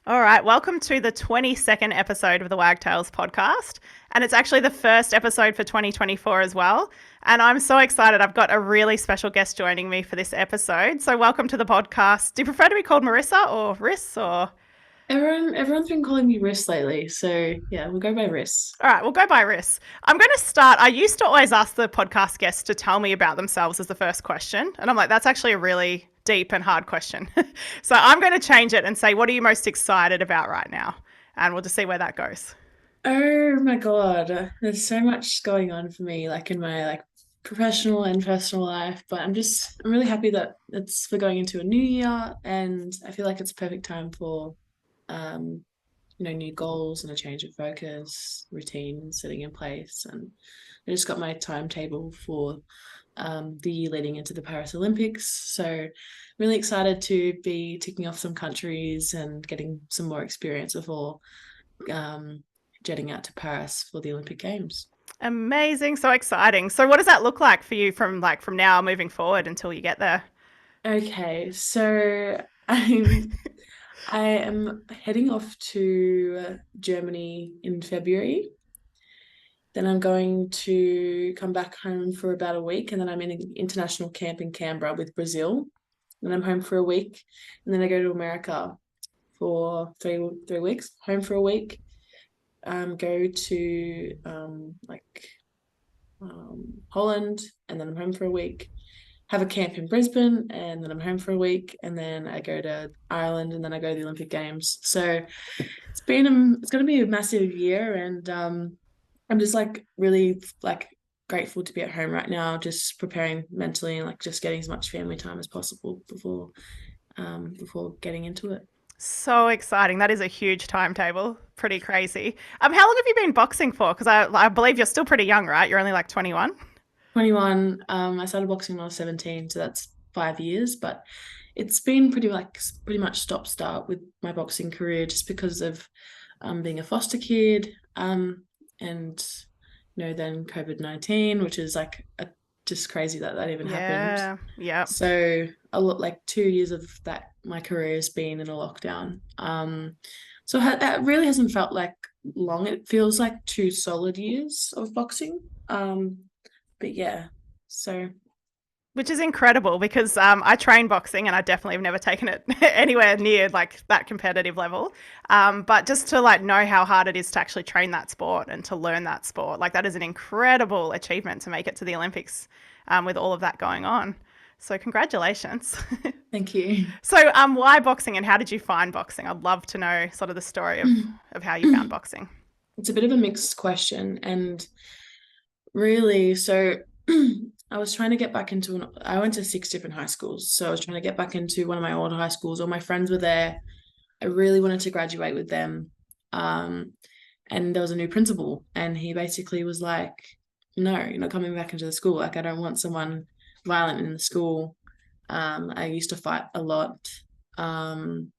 All right, welcome to the 22nd episode of the Wag Tales podcast. And it's actually the first episode for 2024 as well. And I'm so excited. I've got a really special guest joining me for this episode. So, welcome to the podcast. Do you prefer to be called Marissa or Riss or? Everyone's been calling me Riss lately, so yeah, we'll go by Riss. All right, we'll go by Riss. I'm going to start. I used to always ask the podcast guests to tell me about themselves as the first question. And I'm like, that's actually a really deep and hard question. So I'm going to change it and say, what are you most excited about right now? And we'll just see where that goes. Oh my God, there's so much going on for me, like in my professional and personal life. But I'm really happy that we're going into a new year, and I feel like it's a perfect time for um, new goals and a change of focus, routine sitting in place, and I just got my timetable for the year leading into the Paris Olympics. So really excited to be ticking off some countries and getting some more experience before um, jetting out to Paris for the Olympic Games. Amazing, so exciting. So what does that look like for you from now moving forward until you get there? Okay, so I am heading off to Germany in February. Then I'm going to come back home for about a week, and then I'm in an international camp in Canberra with Brazil. Then I'm home for a week, and then I go to America for three weeks. Home for a week. Go to Holland, and then I'm home for a week. Have a camp in Brisbane, and then I'm home for a week, and then I go to Ireland, and then I go to the Olympic Games. So it's going to be a massive year, and I'm just really grateful to be at home right now, just preparing mentally and just getting as much family time as possible before getting into it. So exciting. That is a huge timetable. Pretty crazy. How long have you been boxing for? Because I believe you're still pretty young, right? You're only like 21. 21. I started boxing when I was 17, so that's 5 years, but it's been pretty much stop start with my boxing career just because of being a foster kid, and then COVID-19, which is just crazy that even happened. Yeah. Yeah. So a lot, 2 years of that my career has been in a lockdown. So that really hasn't felt like long. It feels like 2 solid years of boxing. But yeah, so Which is incredible because I train boxing and I definitely have never taken it anywhere near like that competitive level. But just to know how hard it is to actually train that sport and to learn that sport, like that is an incredible achievement to make it to the Olympics with all of that going on. So congratulations. thank you. So why boxing and how did you find boxing? I'd love to know sort of the story of how you found boxing. It's a bit of a mixed question, and really, so I was trying to get back into I went to 6 different high schools, so I was trying to get back into one of my older high schools. All my friends were there. I really wanted to graduate with them. And there was a new principal, and he basically was like, "No, you're not coming back into the school. Like, I don't want someone violent in the school." I used to fight a lot. And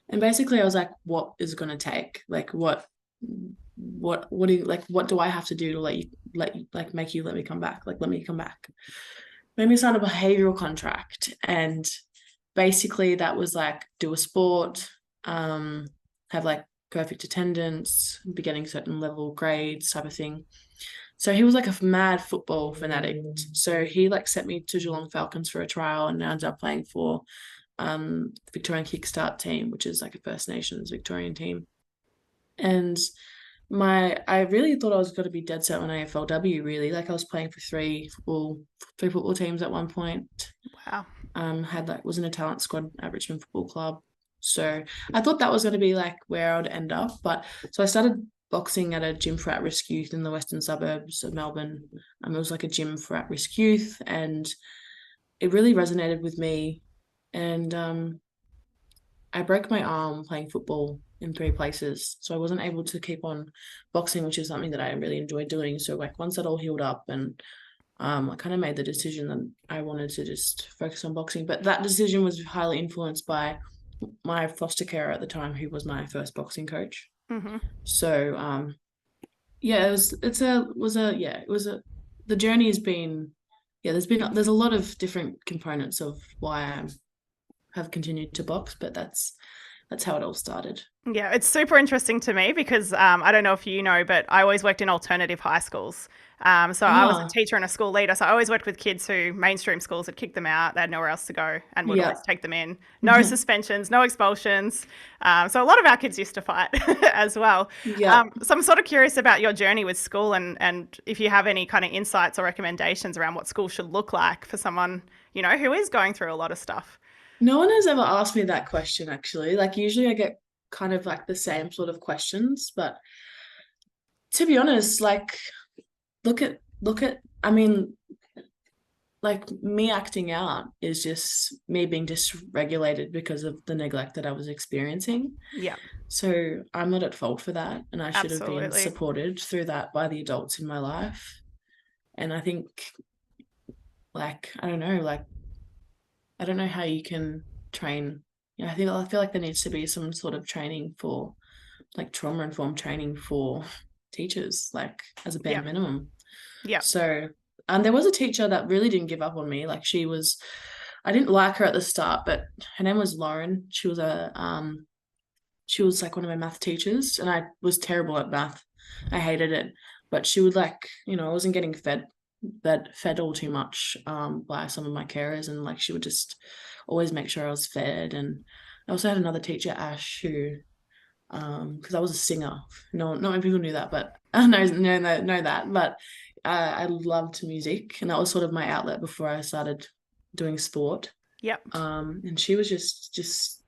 basically I was like, what is it gonna take? Like what do you what do I have to do to make you let me come back? Like, let me come back. Made me sign a behavioral contract, and basically that was do a sport, have perfect attendance, be getting certain level grades type of thing. So he was like a mad football fanatic. So he sent me to Geelong Falcons for a trial, and I ended up playing for the Victorian Kickstart team, which is like a First Nations Victorian team. And I really thought I was going to be dead set on AFLW, really. I was playing for three football teams at one point. Wow. Was in a talent squad at Richmond Football Club. So I thought that was going to be where I would end up. But so I started boxing at a gym for at-risk youth in the western suburbs of Melbourne. It was like a gym for at-risk youth, and it really resonated with me. And I broke my arm playing football in 3 places, so I wasn't able to keep on boxing, which is something that I really enjoyed doing. So once that all healed up, and I kind of made the decision that I wanted to just focus on boxing. But that decision was highly influenced by my foster carer at the time, who was my first boxing coach. Mm-hmm. So yeah, the journey has been, there's a lot of different components of why I have continued to box, but that's that's how it all started. Yeah, it's super interesting to me because I don't know if you know, but I always worked in alternative high schools. So I was a Ah, teacher and a school leader. So I always worked with kids who mainstream schools had kicked them out. They had nowhere else to go and would yeah. always take them in. No suspensions, no expulsions. So a lot of our kids used to fight as well. Yeah. So I'm sort of curious about your journey with school and if you have any kind of insights or recommendations around what school should look like for someone, who is going through a lot of stuff. No one has ever asked me that question, actually. Like, usually I get kind of like the same sort of questions, but to be honest, like, I mean, like, me acting out is just me being dysregulated because of the neglect that I was experiencing. Yeah, So I'm not at fault for that, and I should have been absolutely. supported through that by the adults in my life. And I think, like, I don't know how you can train. Yeah, I feel like there needs to be some sort of training for, like, trauma informed training for teachers, like, as a bare Yeah, minimum. yeah, So, and there was a teacher that really didn't give up on me. Like, I didn't like her at the start, but her name was Lauren. She was like one of my math teachers, and I was terrible at math. I hated it, but she would, like, I wasn't getting fed all too much by some of my carers, and like she would just always make sure I was fed. And I also had another teacher, Ash, who because I was a singer. No, not many people knew that, but know that. But I loved music, and that was sort of my outlet before I started doing sport. yep. And she was just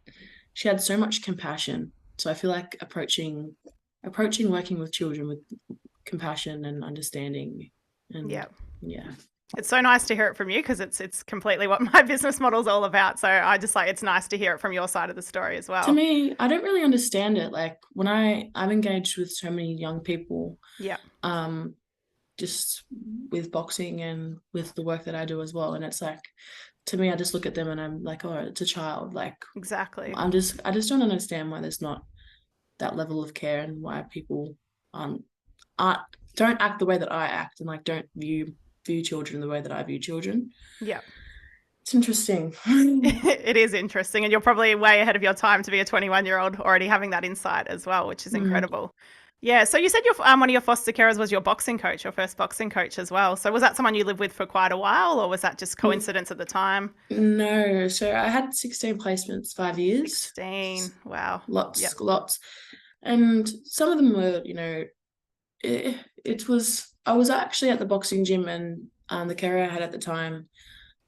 she had so much compassion. So I feel like approaching working with children with compassion and understanding, and Yeah. yeah. It's so nice to hear it from you because it's completely what my business model is all about. So I just like it's nice to hear it from your side of the story as To well. me, I don't really understand it. Like, when I'm engaged with so many young people, Yeah, um, just with boxing and with the work that I do as well. And it's like, to me, I just look at them and I'm like, oh, it's a child. Like, exactly. I just don't understand why there's not that level of care, and why people um aren't don't act the way that I act, and like don't view children the way that I view children. Yeah. It's interesting. It is interesting. And you're probably way ahead of your time to be a 21-year-old already having that insight as well, which is Mm. incredible. Yeah. So you said one of your foster carers was your boxing coach, your first boxing coach as well. So was that someone you lived with for quite a while or was that just coincidence at the time? No, so I had 16 placements, 5 years. 16. Wow. Yep. Lots. And some of them were, it was, I was actually at the boxing gym, and the carer I had at the time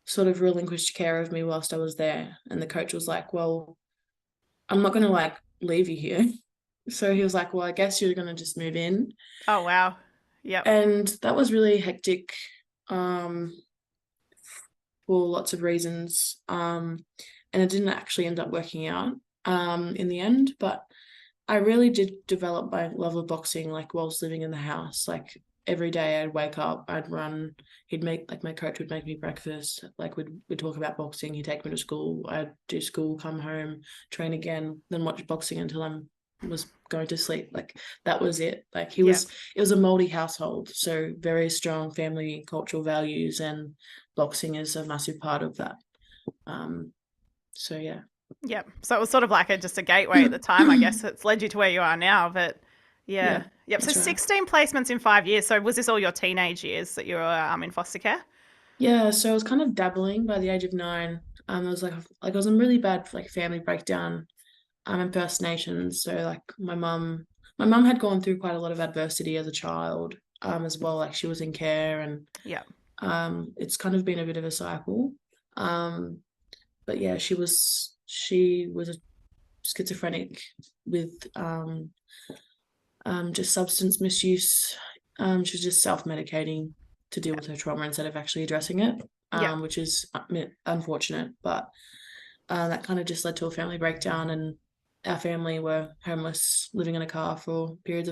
sort of relinquished care of me whilst I was there. And the coach was like, well, I'm not going to, like, leave you here. So he was like, well, I guess you're going to just move in. Oh, wow. Yep. And that was really hectic, um, for lots of reasons. And it didn't actually end up working out in the end. But I really did develop my love of boxing, like, whilst living in the house. Like, every day I'd wake up, I'd run. My coach would make me breakfast. Like, we'd talk about boxing. He'd take me to school. I'd do school, come home, train again, then watch boxing until I was going to sleep. Like, that was it. Like, Yep. it was a moldy household, so very strong family cultural values, and boxing is a massive part of that. So yeah. Yep. So it was sort of like just a gateway at the time, I guess. It's led you to where you are now. But yeah. Yeah, Yep. So that's right. 16 placements in 5 years. So was this all your teenage years that you were in foster care? Yeah, so I was kind of dabbling by the age of 9. I was I was in really bad, like, family breakdown, impersonations. So, like, my mum had gone through quite a lot of adversity as a child, as well. Like, she was in care, and Yep. it's kind of been a bit of a cycle. But yeah, she was a schizophrenic with just substance misuse. She was just self-medicating to deal with her trauma instead of actually addressing it, Yep. which is, unfortunate. But that kind of just led to a family breakdown, and our family were homeless, living in a car for periods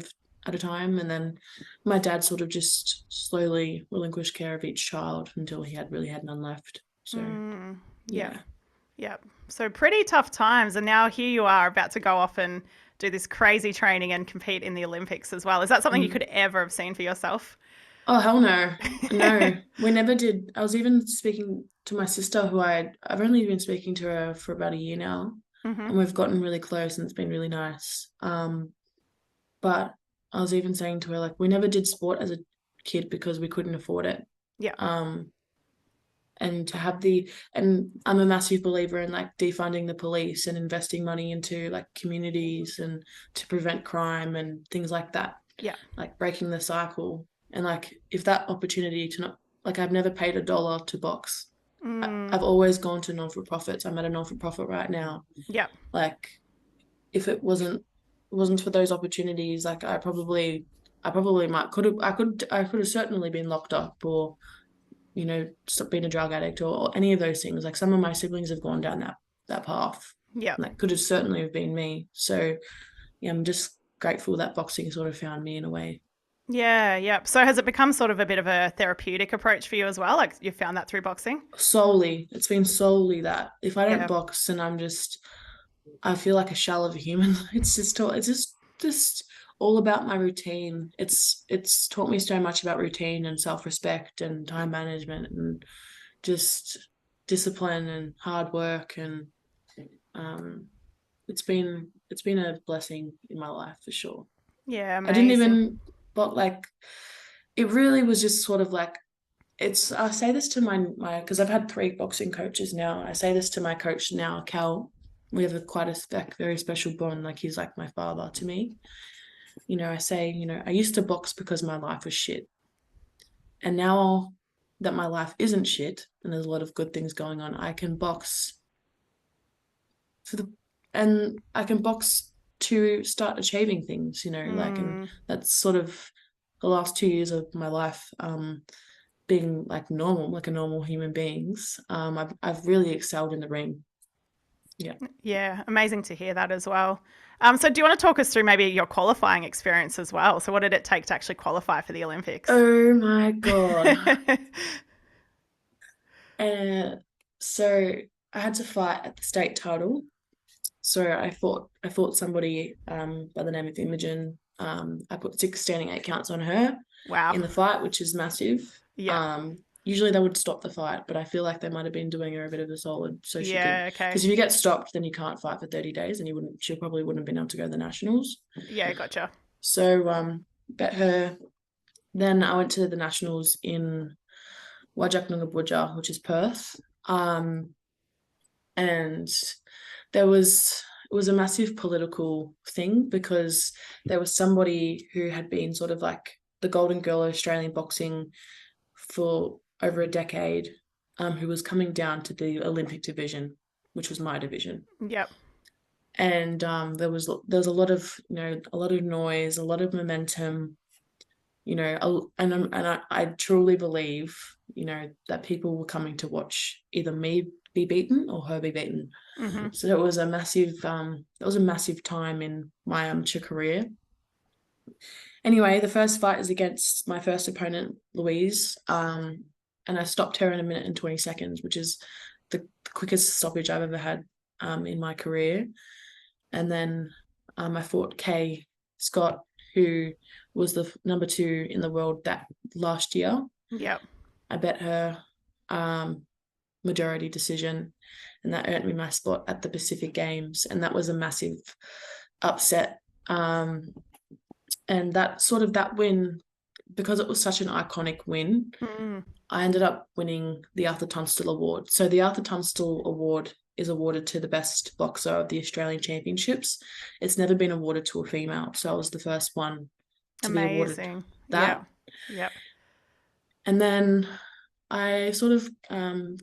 at a time. And then my dad sort of just slowly relinquished care of each child until he had really had none left. So Yep. yeah. Yep. So pretty tough times. And now here you are about to go off and do this crazy training and compete in the Olympics as well. Is that something you Mm. could ever have seen for yourself? Oh, hell no. No, we never did. I was even speaking to my sister, I've only been speaking to her for about a year now. Mm-hmm. and we've gotten really close, and it's been really nice. But I was even saying to her, like, we never did sport as a kid because we couldn't afford it. Yeah. Um, and to have and I'm a massive believer in like defunding the police and investing money into like communities and to prevent crime and things like that, Yeah. like breaking the cycle. And like, if that opportunity to not, like, I've never paid $1 to box. I've always gone to non-for-profits. I'm at a non-for-profit right now. Yeah. Like, if it wasn't for those opportunities, like I probably I could have certainly been locked up, or stop being a drug addict, or any of those things. Like, some of my siblings have gone down that path. Yeah. And that could have certainly have been me. So yeah, I'm just grateful that boxing sort of found me in a way. Yeah. Yeah. So has it become sort of a bit of a therapeutic approach for you as well? Like you found that through boxing? Solely, it's been solely that. If I don't Yeah. box, and I feel like a shell of a human. It's just all about my routine. It's taught me so much about routine and self-respect and time management and just discipline and hard work, and um it's been a blessing in my life for sure. Yeah. I didn't Amazing. even but like it really was just sort of like, I say this to my because I've had 3 boxing coaches now. I say this to my coach now, Cal. We have quite a very special bond. Like, he's like my father to me. I say, I used to box because my life was shit. And now that my life isn't shit and there's a lot of good things going on, I can box for the and I can box to start achieving things, and Mm. that's sort of the last 2 years of my life, being like normal, like a normal human beings. I've really excelled in the ring. Yeah. Yeah. Amazing to hear that as well. So do you want to talk us through maybe your qualifying experience as well? So what did it take to actually qualify for the Olympics? Oh my God. And so I had to fight at the state title. So I fought somebody by the name of Imogen. I put 6 standing 8 counts on her Wow. in the fight, which is massive. Yeah. Usually they would stop the fight, but I feel like they might have been doing her a bit of a solid so she could, Yeah. Okay. because if you get stopped, then you can't fight for 30 days, and she probably wouldn't have been able to go to the nationals. Yeah. Gotcha. So bet her. Then I went to the nationals in Wajak, which is Perth. And it was a massive political thing, because there was somebody who had been sort of like the golden girl of Australian boxing for over a decade, who was coming down to the Olympic division, which was my division. Yep. And there was a lot of a lot of noise, a lot of momentum, and I truly believe that people were coming to watch either me be beaten or her be beaten. Mm-hmm. So that was a massive time in my amateur career. Anyway, the first fight is against my first opponent, Louise, and I stopped her in 1 minute and 20 seconds, which is the quickest stoppage I've ever had in my career. And then I fought Kay Scott, who was the number 2 in the world that last year. Yep. I bet her majority decision, and that earned me my spot at the Pacific Games, and that was a massive upset. And that win, because it was such an iconic win, Mm. I ended up winning the Arthur Tunstall Award. So the Arthur Tunstall Award is awarded to the best boxer of the Australian Championships. It's never been awarded to a female, so I was the first one to be awarded Amazing. Yeah. that. Yep. And then I sort of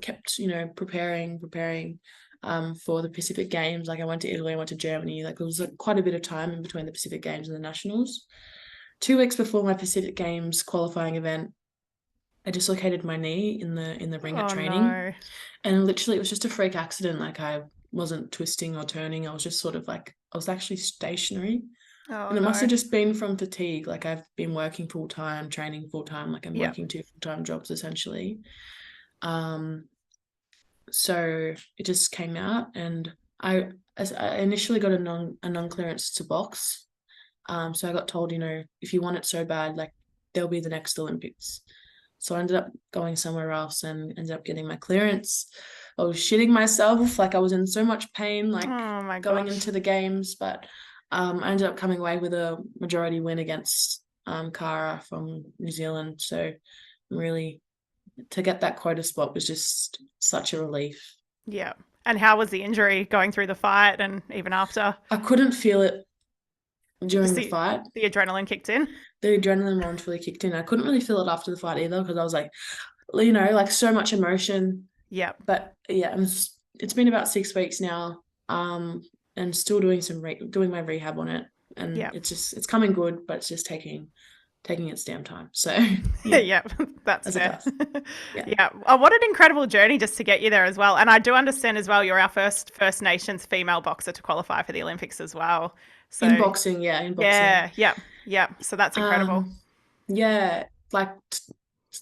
kept, preparing for the Pacific Games. Like, I went to Italy, I went to Germany. Like, there was quite a bit of time in between the Pacific Games and the Nationals. 2 weeks before my Pacific Games qualifying event, I dislocated my knee in the ring at Oh training, no. and literally it was just a freak accident. Like, I wasn't twisting or turning. I was just sort of like, I was actually stationary. Oh And it must have no. just been from fatigue. Like, I've been working full time, training full time. Like, I'm Yep. working 2 full-time jobs essentially. So it just came out, and I initially got a non-clearance to box. So I got told, if you want it so bad, like, there'll be the next Olympics. So I ended up going somewhere else and ended up getting my clearance. I was shitting myself, like I was in so much pain, like Oh my going gosh. into the games, but I ended up coming away with a majority win against Cara from New Zealand. So really, to get that quota spot was just such a relief. Yeah. And how was the injury going through the fight and even after? I couldn't feel it Just during the fight. the adrenaline kicked in? The adrenaline rush really kicked in. I couldn't really feel it after the fight either because I was like, you know, like so much emotion. Yeah. But yeah, it's been about 6 weeks now, and still doing doing my rehab on it, and Yeah. it's coming good, but it's just taking its damn time. So yeah, Yeah, that's as it fair. does. Yeah. Yeah. Oh, what an incredible journey just to get you there as well. And I do understand as well, you're our first First Nations female boxer to qualify for the Olympics as well. In So, boxing, yeah, in boxing. yeah, yeah, yeah. So that's incredible. Yeah, like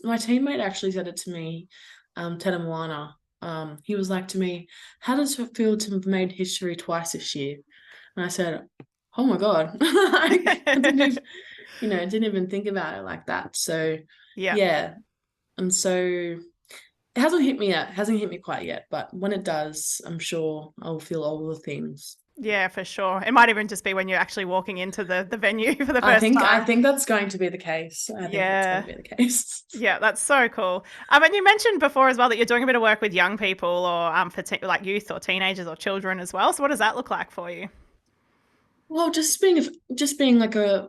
my teammate actually said it to me, Teta Moana. He was like to me, "How does it feel to have made history twice this year?" And I said, "Oh my God." I didn't even, didn't even think about it like that. So Yeah. yeah. And so it hasn't hit me yet, hasn't hit me quite yet, but when it does, I'm sure I'll feel all the things. Yeah, for sure. It might even just be when you're actually walking into the venue for the I first think I time. think that's going to be the case. I think that's going Yeah. to be the case. Yeah, that's so cool. And you mentioned before as well that you're doing a bit of work with young people or for like youth or teenagers or children as well. So what does that look like for you? Well, just being like a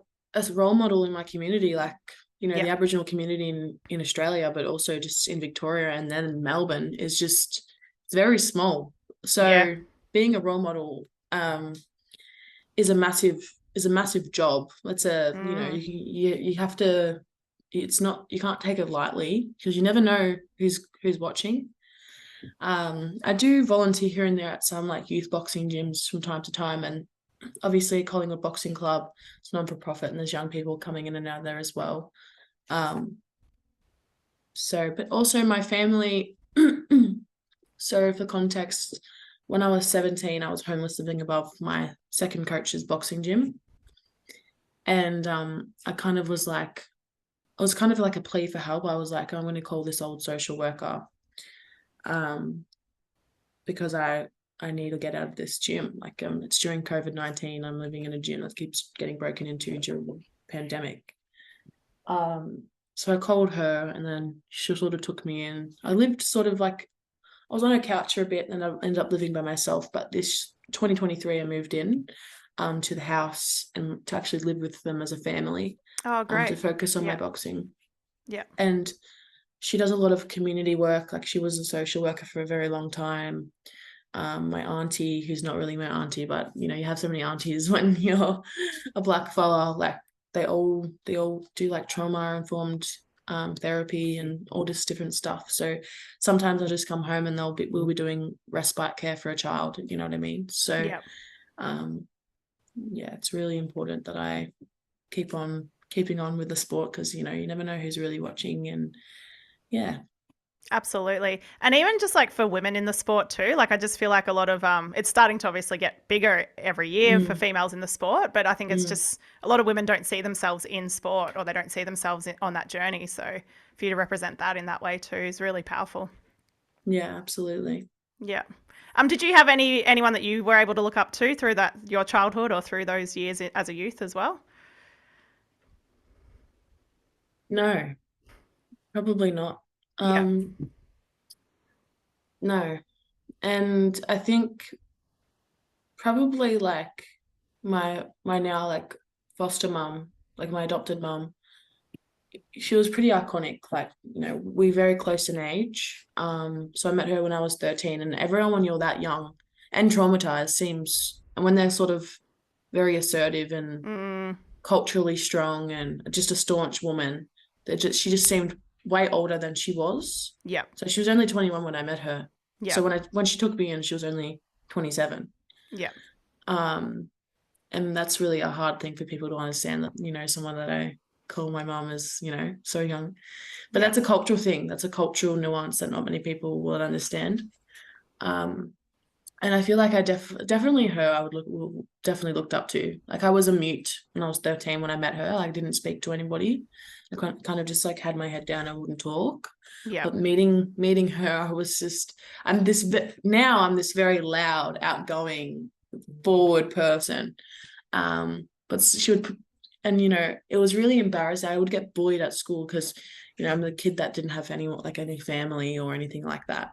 role model in my community, like Yeah. the Aboriginal community in Australia, but also just in Victoria and then in Melbourne is just it's very small. Yeah. So being a role model is a massive job. That's a Mm. you have to. It's not you can't take it lightly because you never know who's watching. I do volunteer here and there at some like youth boxing gyms from time to time, and obviously Collingwood Boxing Club, it's non for profit, and there's young people coming in and out there as well. Um, but also my family. So for context, when I was 17, I was homeless living above my second coach's boxing gym, and I was kind of like a plea for help. I was like, I'm going to call this old social worker, um, because I need to get out of this gym. Like it's during COVID-19. I'm living in a gym that keeps getting broken into during the pandemic. So I called her, and then she sort of took me in. I lived sort of like I was on a couch for a bit, and I ended up living by myself. But this 2023, I moved in to the house and to actually live with them as a family, Oh, to great. focus on my Yeah. boxing. Yeah. And she does a lot of community work. Like she was a social worker for a very long time. My auntie, who's not really my auntie, but you have so many aunties when you're a black fella, like they all do like trauma informed therapy and all this different stuff. So sometimes I just come home and we'll be doing respite care for a child, you know what I mean? So Yeah. um yeah, it's really important that I keep on keeping on with the sport because you never know who's really watching. And yeah. Absolutely. And even just like for women in the sport too, like I just feel like a lot of it's starting to obviously get bigger every year for Mm, females in the sport, but I think it's mm, just a lot of women don't see themselves in sport or they don't see themselves on that journey. So for you to represent that in that way too is really powerful. yeah, absolutely. Yeah. Did you have anyone that you were able to look up to through that your childhood or through those years as a youth as well? No, probably not. Yeah. um no. And I think probably like my now like foster mum, like my adopted mum, she was pretty iconic. Like, we're very close in age. So I met her when I was 13, and everyone when you're that young and traumatized seems, and when they're sort of very assertive and Mm, culturally strong and just a staunch woman, she just seemed way older than she was. yeah. So she was only 21 when I met her. Yeah. So when she took me in, she was only 27. Yeah. Um, and that's really a hard thing for people to understand, that someone that I call my mom is so young. But Yeah. that's a cultural thing. That's a cultural nuance that not many people will understand. Um, And I feel like I definitely her I would definitely looked up to. Like I was a mute when I was 13 when I met her. I didn't speak to anybody. I kind of just like had my head down. I wouldn't talk. Yeah. But meeting her, I was just now I'm this very loud, outgoing, forward person. But she would, and it was really embarrassing. I would get bullied at school because I'm the kid that didn't have any family or anything like that.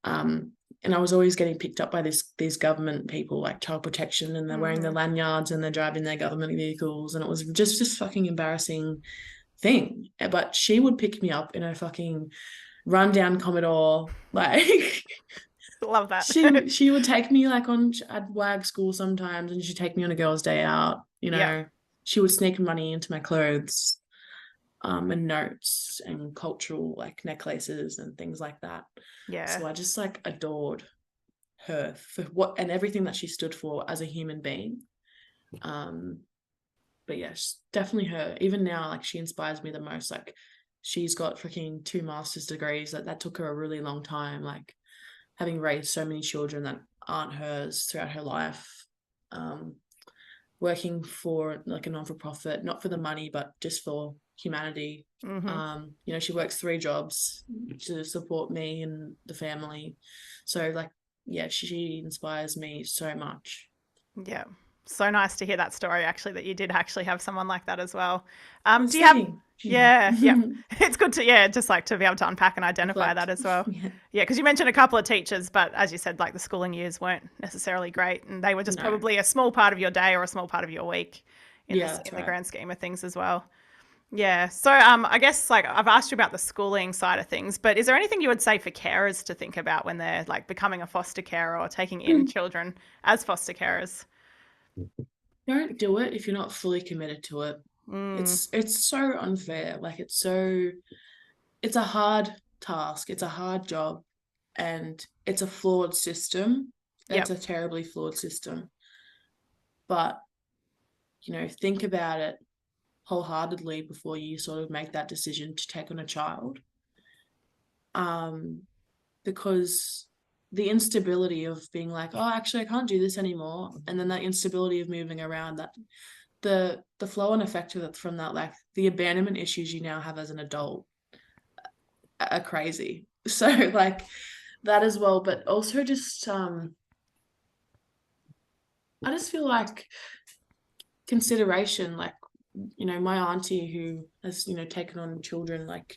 Um, and I was always getting picked up by these government people like child protection, and they're wearing their lanyards and they're driving their government vehicles, and it was just fucking embarrassing thing. But she would pick me up in a fucking rundown Commodore, like Love that. she would take me like at WAG school sometimes, and she'd take me on a girls' day out. Yeah. She would sneak money into my clothes, and notes and cultural like necklaces and things like that. Yeah. So I just like adored her for what and everything that she stood for as a human being. But yes, definitely her. Even now, like she inspires me the most. Like she's got freaking 2 master's degrees. Like that took her a really long time. Like having raised so many children that aren't hers throughout her life. Working for like a non-for-profit, not for the money, but just for humanity. She works 3 jobs to support me and the family. So like, yeah, she inspires me so much. Yeah. So nice to hear that story, actually, that you did actually have someone like that as well. Oh, Do you have, same. yeah, yeah. It's good to, just like to be able to unpack and identify that as well. Yeah. Yeah, because you mentioned a couple of teachers, but as you said, like the schooling years weren't necessarily great, and they were just No. probably a small part of your day or a small part of your week in Yeah, that's the right. grand scheme of things as well. Yeah. So I guess like I've asked you about the schooling side of things, but is there anything you would say for carers to think about when they're like becoming a foster carer or taking in children as foster carers? Don't do it if you're not fully committed to it. It's so unfair. Like it's a hard task. It's a hard job, and it's a flawed system. It's Yep. a terribly flawed system. But, think about it wholeheartedly before you sort of make that decision to take on a child. Because the instability of being like, oh, actually, I can't do this anymore, and then that instability of moving around, that the flow and effect of it from that, like the abandonment issues you now have as an adult are crazy. So like that as well, but also just I just feel like consideration, like my auntie who has taken on children like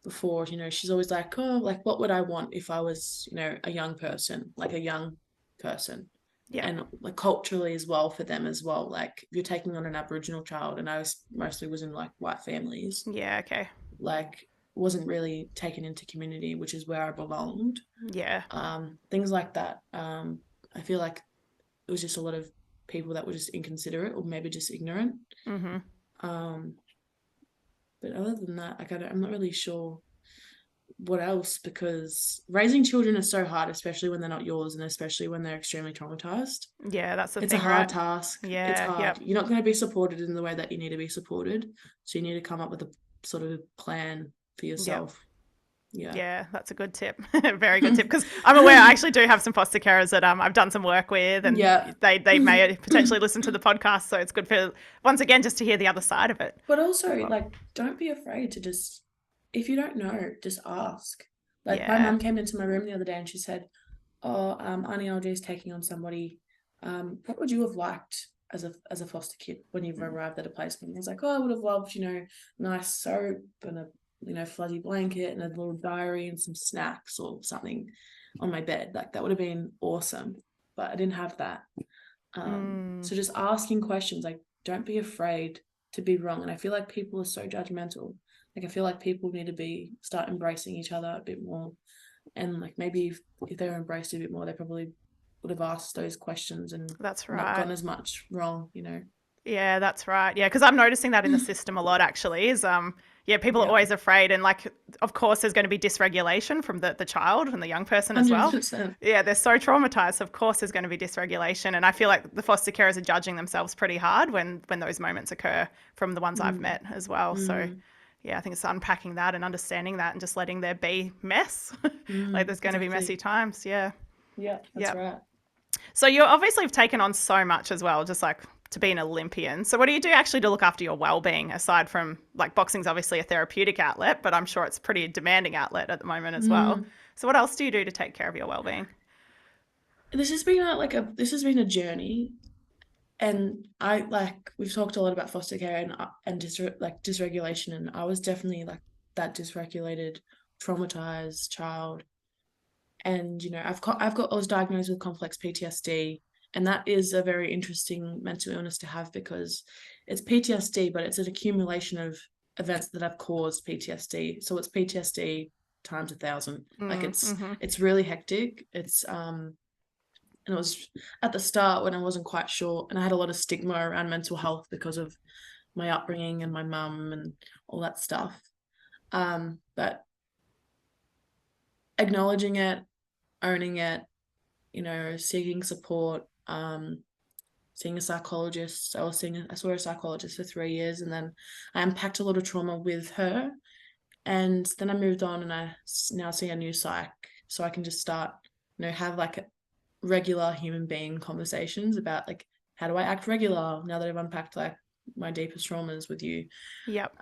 before, she's always like, oh, like what would I want if I was a young person, like a young person. Yep. And like culturally as well for them as well, like if you're taking on an Aboriginal child, and I mostly was in like white families, Yeah. Okay. like wasn't really taken into community, which is where I belonged. Yeah. Things like that. I feel like it was just a lot of people that were just inconsiderate or maybe just ignorant. Um, but other than that, like I'm not really sure what else, because raising children is so hard, especially when they're not yours, and especially when they're extremely traumatized. Yeah. That's the It's a thing, hard right? task. It's Yeah. hard. Yep. You're not going to be supported in the way that you need to be supported. So you need to come up with a sort of plan for Yep. yourself. Yeah. Yeah, that's a good tip. Very good tip. Because I'm aware I actually do have some foster carers that I've done some work with, and Yeah. they may potentially listen to the podcast. So it's good for once again just to hear the other side of it. But also, like, don't be afraid to just, if you don't know, just ask. Like, my Yeah. mum came into my room the other day and she said, oh, Auntie LJ is taking on somebody. What would you have liked as a foster kid when you've arrived at a placement? I was like, oh, I would have loved, nice soap and a, fuzzy blanket and a little diary and some snacks or something on my bed. Like, that would have been awesome. But I didn't have that. So just asking questions, like, don't be afraid to be wrong. And I feel like people are so judgmental. Like, I feel like people need to start embracing each other a bit more. And like maybe if they were embraced a bit more, they probably would have asked those questions and That's not right. gone as much wrong, Yeah, that's right. Yeah, because I'm noticing that in the system a lot actually is people are Yeah. always afraid, and like of course there's going to be dysregulation from the child and the young person as well. 100%. Yeah, they're so traumatized, so of course there's going to be dysregulation, and I feel like the foster carers are judging themselves pretty hard when those moments occur from the ones I've met as well. So yeah, I think it's unpacking that and understanding that and just letting there be mess. Like there's going to be Exactly. messy times. Yeah. Yeah, that's Yeah. right. So you obviously have taken on so much as well, just like to be an Olympian. So what do you do actually to look after your well-being aside from like boxing's obviously a therapeutic outlet, but I'm sure it's a pretty demanding outlet at the moment as well. Mm. So what else do you do to take care of your well-being? This has been a journey, and I like we've talked a lot about foster care and dysregulation, and I was definitely like that dysregulated, traumatized child. And I was diagnosed with complex PTSD, and that is a very interesting mental illness to have because it's PTSD, but it's an accumulation of events that have caused PTSD. So it's PTSD times 1,000. Like Mm-hmm. it's really hectic. And it was at the start when I wasn't quite sure, and I had a lot of stigma around mental health because of my upbringing and my mum and all that stuff. But acknowledging it, owning it, seeking support, seeing a psychologist. I saw a psychologist for 3 years, and then I unpacked a lot of trauma with her. And then I moved on, and I now see a new psych, so I can just start, have like regular human being conversations about like how do I act regular now that I've unpacked like my deepest traumas with you. Yep.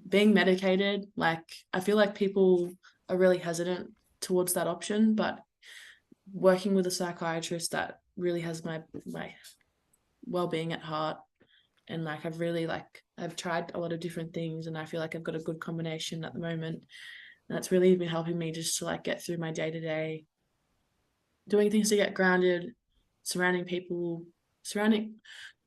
Being medicated, like I feel like people are really hesitant towards that option, but working with a psychiatrist that really has my well-being at heart, and like I've tried a lot of different things, and I feel like I've got a good combination at the moment, and that's really been helping me just to like get through my day-to-day, doing things to get grounded, surrounding people, surrounding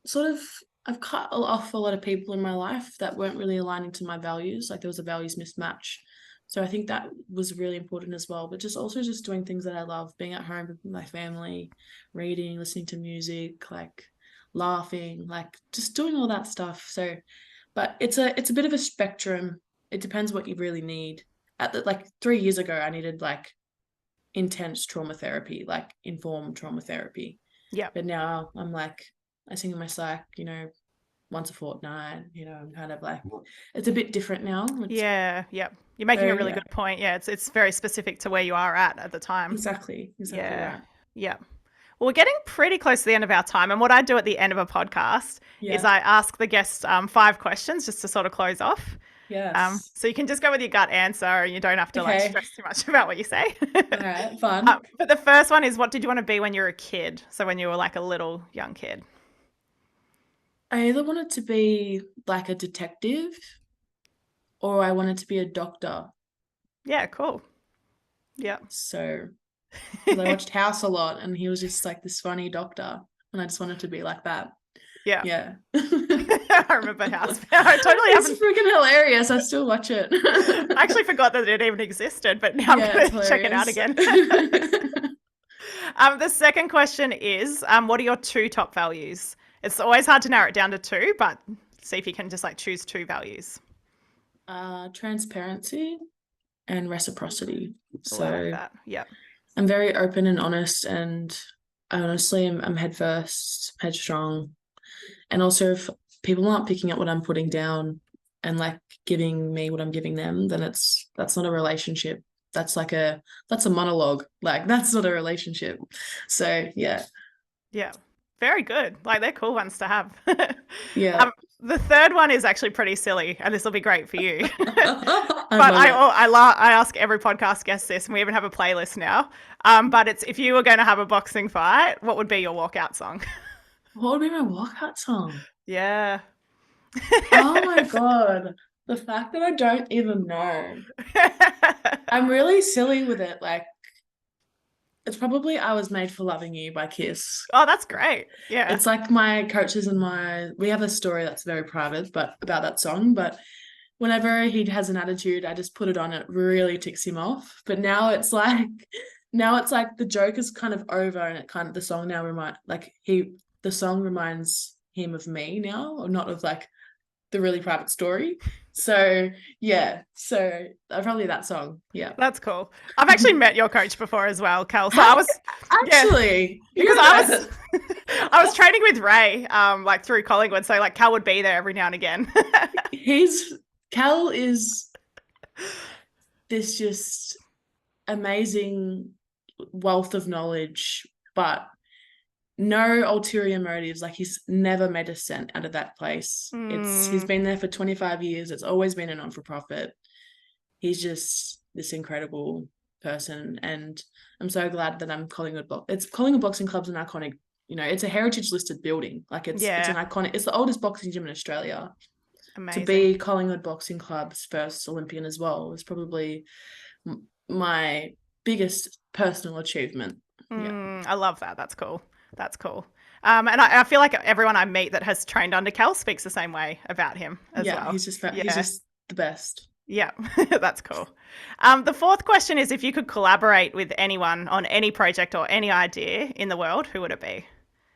sort of I've cut off a lot of people in my life that weren't really aligning to my values. Like there was a values mismatch. So I think that was really important as well. But just also just doing things that I love, being at home with my family, reading, listening to music, like laughing, like just doing all that stuff. So, but it's a bit of a spectrum. It depends what you really need. Like 3 years ago, I needed like intense trauma therapy, like informed trauma therapy. Yep. But now I'm like, I sing in my psych, once a fortnight, I'm kind of like, it's a bit different now. Yeah. Yep. You're making a really Yeah, good point. Yeah. It's very specific to where you are at the time. exactly Yeah. right. Yeah. Well, we're getting pretty close to the end of our time. And what I do at the end of a podcast is Yeah. I ask the guest 5 questions just to sort of close off. Yes. So you can just go with your gut answer and you don't have to like Okay. stress too much about what you say. All right. Fun. But the first one is, what did you want to be when you were a kid? So when you were like a little young kid. I either wanted to be like a detective or I wanted to be a doctor. Yeah, cool. Yeah. So, because I watched House a lot and he was just like this funny doctor, and I just wanted to be like that. Yeah. Yeah. I remember House. I totally It's haven't. freaking hilarious. I still watch it. I actually forgot that it even existed, but now Yeah, I'm it's going to check it out hilarious. again. The second question is, what are your 2 top values? It's always hard to narrow it down to 2, but see if you can just like choose 2 values. Transparency and reciprocity. Oh, I like So that. Yep. I'm very open and honest, and I honestly am head first, headstrong. And also, if people aren't picking up what I'm putting down and like giving me what I'm giving them, then that's not a relationship. That's a monologue. Like that's not a relationship. So yeah. Yeah. Very good. Like they're cool ones to have. Yeah. The third one is actually pretty silly, and this will be great for you. I But love it. I ask every podcast guest this, and we even have a playlist now. But it's, if you were going to have a boxing fight, what would be your walkout song? What would be my walkout song? Yeah. Oh my God. The fact that I don't even know. I'm really silly with it. Like, it's probably I Was Made for Loving You by Kiss. Oh, that's great. Yeah. It's like my coaches and we have a story that's very private, but about that song. But whenever he has an attitude, I just put it on. It really ticks him off. But now it's like the joke is kind of over, and the song now the song reminds him of me now, or not of like the really private story. So yeah, probably that song. Yeah. That's cool. I've actually met your coach before as well, Cal. So Actually, because I was training with Ray, like through Collingwood. So like Cal would be there every now and again. Cal is this just amazing wealth of knowledge, but no ulterior motives. Like, he's never made a cent out of that place. He's been there for 25 years. It's always been a non-for-profit. He's just this incredible person, and I'm so glad that Collingwood Boxing Club's an iconic, it's a heritage listed building. Like, it's an iconic, it's the oldest boxing gym in Australia. Amazing. To be Collingwood Boxing Club's first Olympian as well is probably my biggest personal achievement. I love that. That's cool. That's cool. And I feel like everyone I meet that has trained under Cal speaks the same way about him as well. He's just the best. Yeah, that's cool. The fourth question is, if you could collaborate with anyone on any project or any idea in the world, who would it be?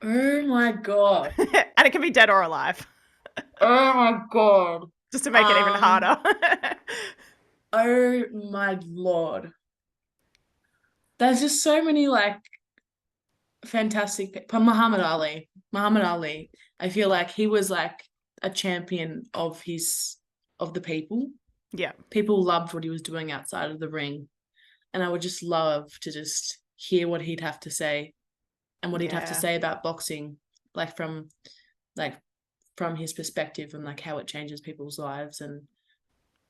Oh my God. And it can be dead or alive. Oh my God. Just to make it even harder. Oh my Lord. There's just so many like fantastic people. Muhammad Ali. I feel like he was like a champion of the people. Yeah. People loved what he was doing outside of the ring. And I would just love to just hear what he'd have to say and what he'd have to say about boxing, like from his perspective and like how it changes people's lives. And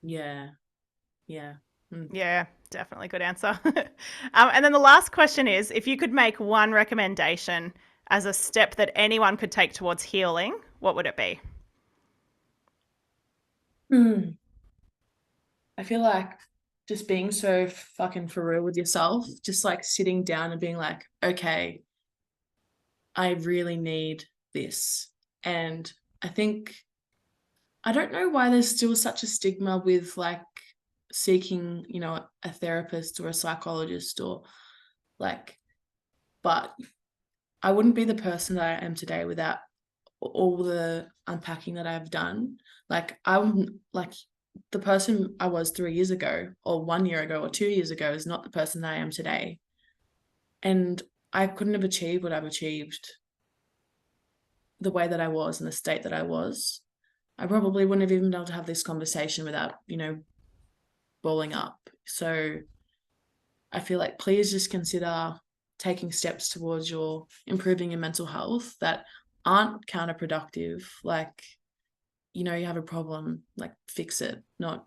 yeah. Yeah, definitely good answer. And then the last question is, if you could make one recommendation as a step that anyone could take towards healing, what would it be? I feel like just being so fucking for real with yourself, just like sitting down and being like, okay, I really need this. And I don't know why there's still such a stigma with like seeking, a therapist or a psychologist or like, but I wouldn't be the person that I am today without all the unpacking that I've done. Like, I wouldn't, like, the person I was 3 years ago or 1 year ago or 2 years ago is not the person that I am today. And I couldn't have achieved what I've achieved the way that I was in the state that I was. I probably wouldn't have even been able to have this conversation without, balling up. So I feel like please just consider taking steps towards your improving your mental health that aren't counterproductive. Like, you have a problem, like fix it, not,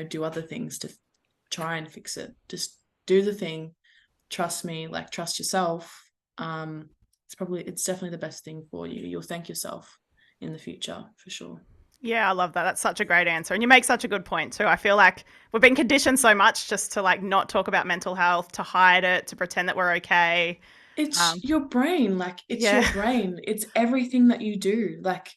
do other things to try and fix it. Just do the thing. Trust me, like trust yourself. It's definitely the best thing for you. You'll thank yourself in the future for sure. Yeah, I love that. That's such a great answer. And you make such a good point too. I feel like we've been conditioned so much just to like not talk about mental health, to hide it, to pretend that we're okay. It's your brain. Like, it's your brain. It's everything that you do. Like,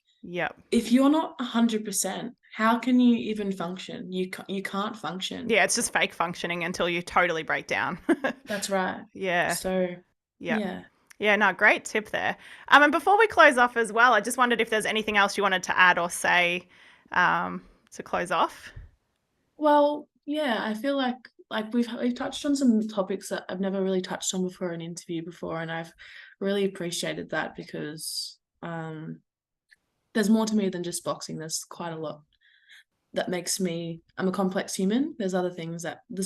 if you're not 100%, how can you even function? You can't function. Yeah, it's just fake functioning until you totally break down. That's right. Yeah. So, yeah. Yeah, no, great tip there. And before we close off as well, I just wondered if there's anything else you wanted to add or say to close off. Well, yeah, I feel like we've touched on some topics that I've never really touched on before in an interview before, and I've really appreciated that because there's more to me than just boxing. There's quite a lot that makes me. I'm a complex human. There's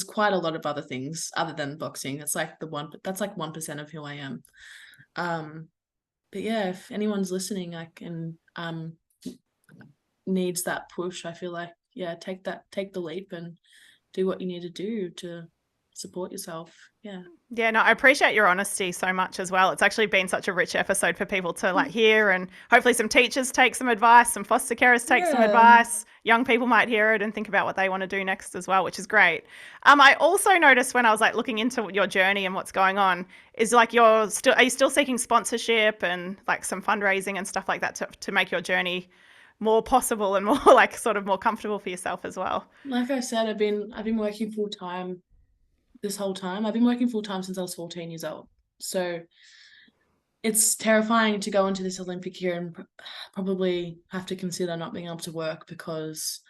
quite a lot of other things other than boxing. It's like that's like 1% of who I am. But yeah, if anyone's listening, needs that push, I feel like, take the leap and do what you need to do to support yourself. Yeah, no, I appreciate your honesty so much as well. It's actually been such a rich episode for people to like hear, and hopefully some teachers take some advice, some foster carers take some advice, young people might hear it and think about what they want to do next as well, which is great. I also noticed when I was like looking into your journey and what's going on is like are you still seeking sponsorship and like some fundraising and stuff like that to make your journey more possible and more like sort of more comfortable for yourself as well? Like I said, I've been working full time this whole time. I've been working full time since I was 14 years old. So it's terrifying to go into this Olympic year and probably have to consider not being able to work because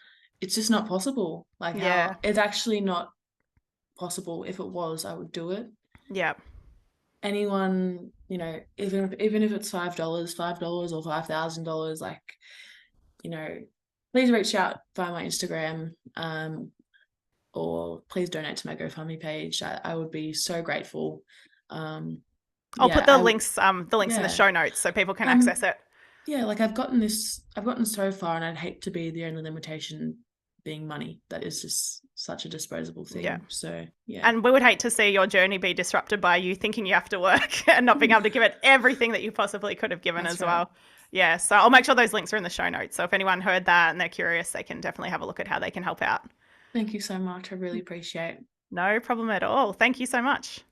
it's just not possible. Like, it's actually not possible. If it was, I would do it. Yeah. Anyone, even if it's $5 or $5,000, like, please reach out via my Instagram, or please donate to my GoFundMe page. I would be so grateful. I'll put yeah, the links in the yeah. show notes so people can access it. Yeah, like I've gotten so far, and I'd hate to be the only limitation being money. That is just such a disposable Yeah. thing. So yeah. And we would hate to see your journey be disrupted by you thinking you have to work and not being able to give it everything that you possibly could have given That's as right. well. Yeah, so I'll make sure those links are in the show notes. So if anyone heard that and they're curious, they can definitely have a look at how they can help out. Thank you so much. I really appreciate it. No problem at all. Thank you so much.